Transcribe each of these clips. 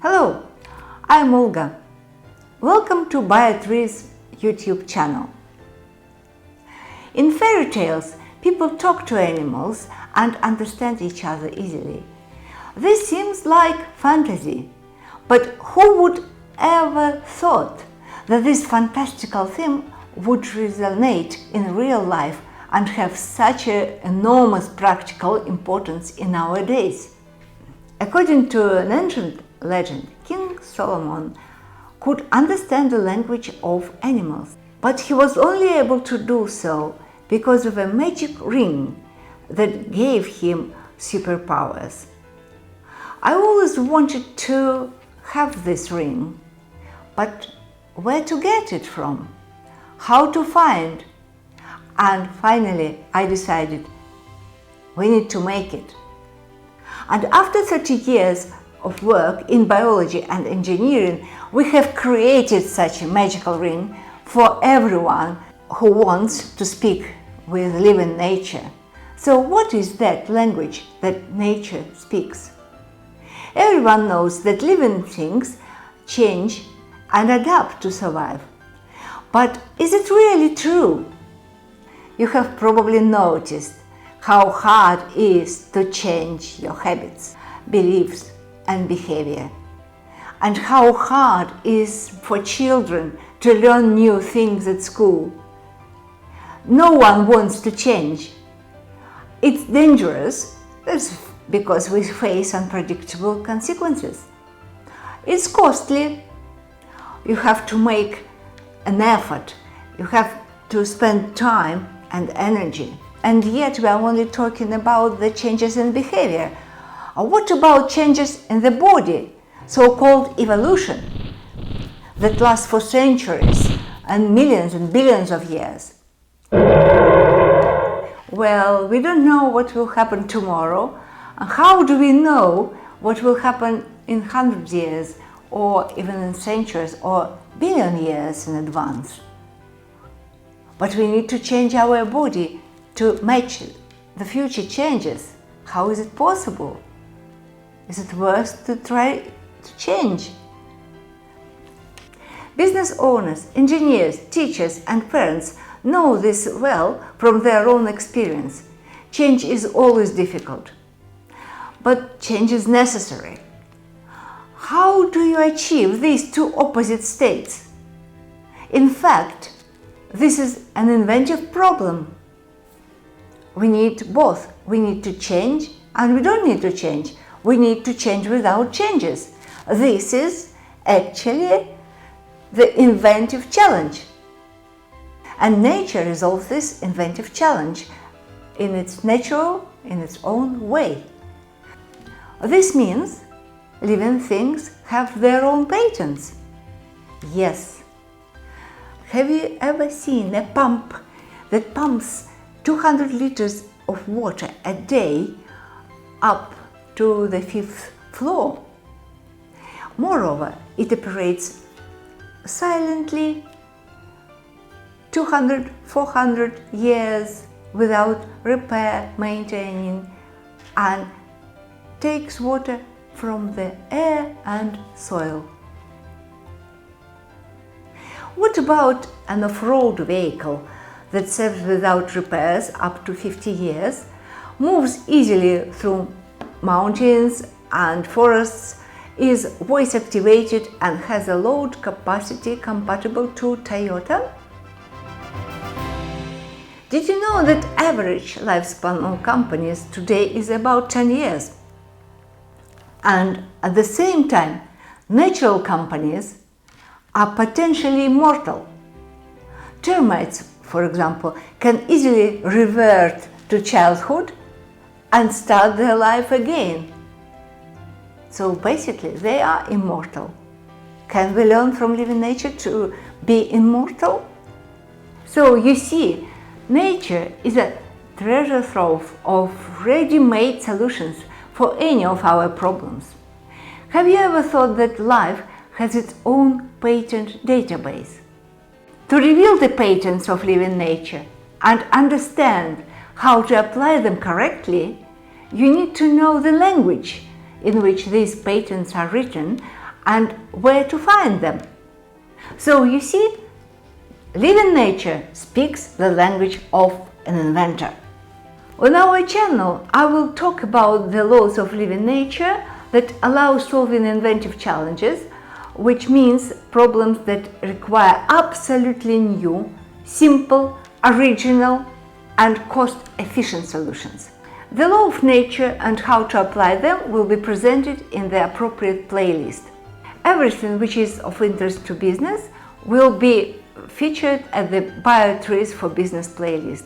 Hello, I'm Olga. Welcome to BioTRIZ YouTube channel. In fairy tales, people talk to animals and understand each other easily. This seems like fantasy, but who would ever thought that this fantastical theme would resonate in real life and have such an enormous practical importance in our days? According to an ancient legend, King Solomon could understand the language of animals, but he was only able to do so because of a magic ring that gave him superpowers. I always wanted to have this ring, but where to get it from? How to find? And finally I decided we need to make it. And after 30 years of work in biology and engineering, we have created such a magical ring for everyone who wants to speak with living nature. So what is that language that nature speaks? Everyone knows that living things change and adapt to survive. But is it really true? You have probably noticed how hard it is to change your habits, beliefs, and behavior, and how hard it is for children to learn new things at school. No one wants to change. It's dangerous because we face unpredictable consequences. It's costly. You have to make an effort. You have to spend time and energy. And yet we are only talking about the changes in behavior. What about changes in the body, so-called evolution, that lasts for centuries and millions and billions of years? Well, we don't know what will happen tomorrow. How do we know what will happen in 100 years or even in centuries or billion years in advance? But we need to change our body to match the future changes. How is it possible? Is it worth to try to change? Business owners, engineers, teachers, and parents know this well from their own experience. Change is always difficult, but change is necessary. How do you achieve these two opposite states? In fact, this is an inventive problem. We need both. We need to change and we don't need to change. We need to change without changes. This is actually the inventive challenge. And nature resolves this inventive challenge in its natural, in its own way. This means living things have their own patents. Yes. Have you ever seen a pump that pumps 200 liters of water a day up to the 5th floor? Moreover, it operates silently 200, 400 years without repair, maintaining, and takes water from the air and soil. What about an off-road vehicle that serves without repairs up to 50 years, moves easily through mountains and forests, is voice activated and has a load capacity compatible to Toyota? Did you know that average lifespan of companies today is about 10 years? And at the same time, natural companies are potentially immortal. Termites, for example, can easily revert to childhood and start their life again. So basically, they are immortal. Can we learn from living nature to be immortal? So you see, nature is a treasure trove of ready-made solutions for any of our problems. Have you ever thought that life has its own patent database? To reveal the patents of living nature and understand how to apply them correctly, you need to know the language in which these patents are written and where to find them. So you see, living nature speaks the language of an inventor. On our channel, I will talk about the laws of living nature that allow solving inventive challenges, which means problems that require absolutely new, simple, original, and cost-efficient solutions. The law of nature and how to apply them will be presented in the appropriate playlist. Everything which is of interest to business will be featured at the BioTRIZ for Business playlist.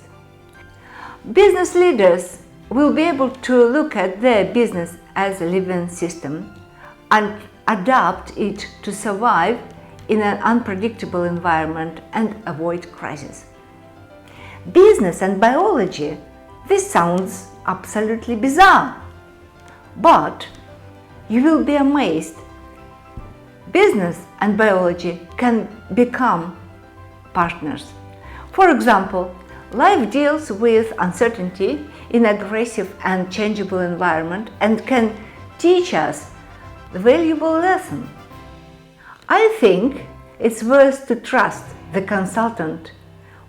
Business leaders will be able to look at their business as a living system and adapt it to survive in an unpredictable environment and avoid crisis. Business and biology, this sounds absolutely bizarre, but you will be amazed. Business and biology can become partners. For example, life deals with uncertainty in an aggressive and changeable environment and can teach us a valuable lesson. I think it's worth to trust the consultant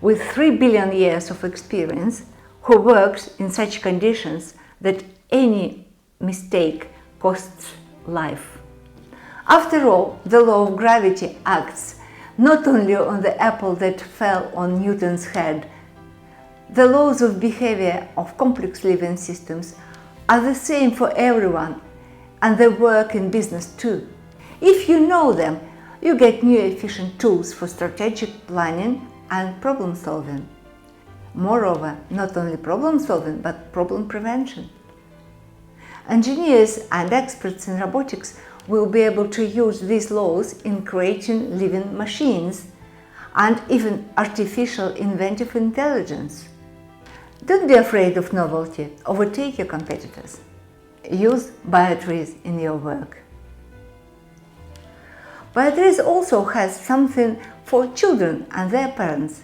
with 3 billion years of experience who works in such conditions that any mistake costs life. After all, the law of gravity acts not only on the apple that fell on Newton's head. The laws of behavior of complex living systems are the same for everyone, and they work in business too. If you know them, you get new efficient tools for strategic planning and problem solving. Moreover, not only problem solving, but problem prevention. Engineers and experts in robotics will be able to use these laws in creating living machines and even artificial inventive intelligence. Don't be afraid of novelty. Overtake your competitors. Use BioTRIZ in your work. BioTRIZ also has something for children and their parents.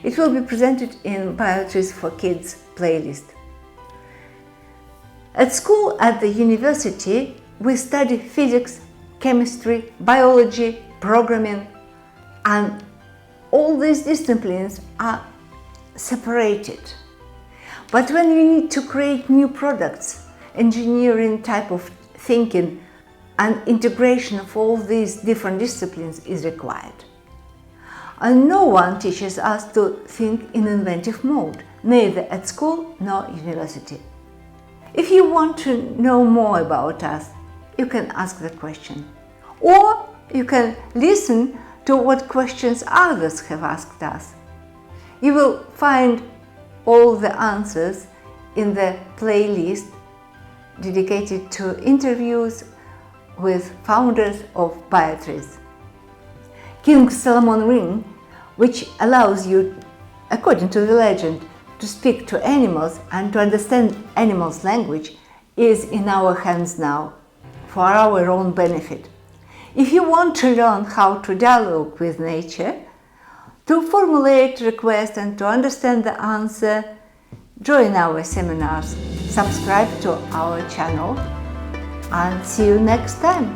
It will be presented in BioTRIZ for Kids playlist. At school, at the university, we study physics, chemistry, biology, programming, and all these disciplines are separated. But when we need to create new products, engineering type of thinking and integration of all these different disciplines is required. And no one teaches us to think in inventive mode, neither at school nor university. If you want to know more about us, you can ask the question, or you can listen to what questions others have asked us. You will find all the answers in the playlist dedicated to interviews with founders of BioTRIZ. King Solomon ring, which allows you, according to the legend, to speak to animals and to understand animals' language, is in our hands now, for our own benefit. If you want to learn how to dialogue with nature, to formulate requests and to understand the answer, join our seminars, subscribe to our channel, and see you next time.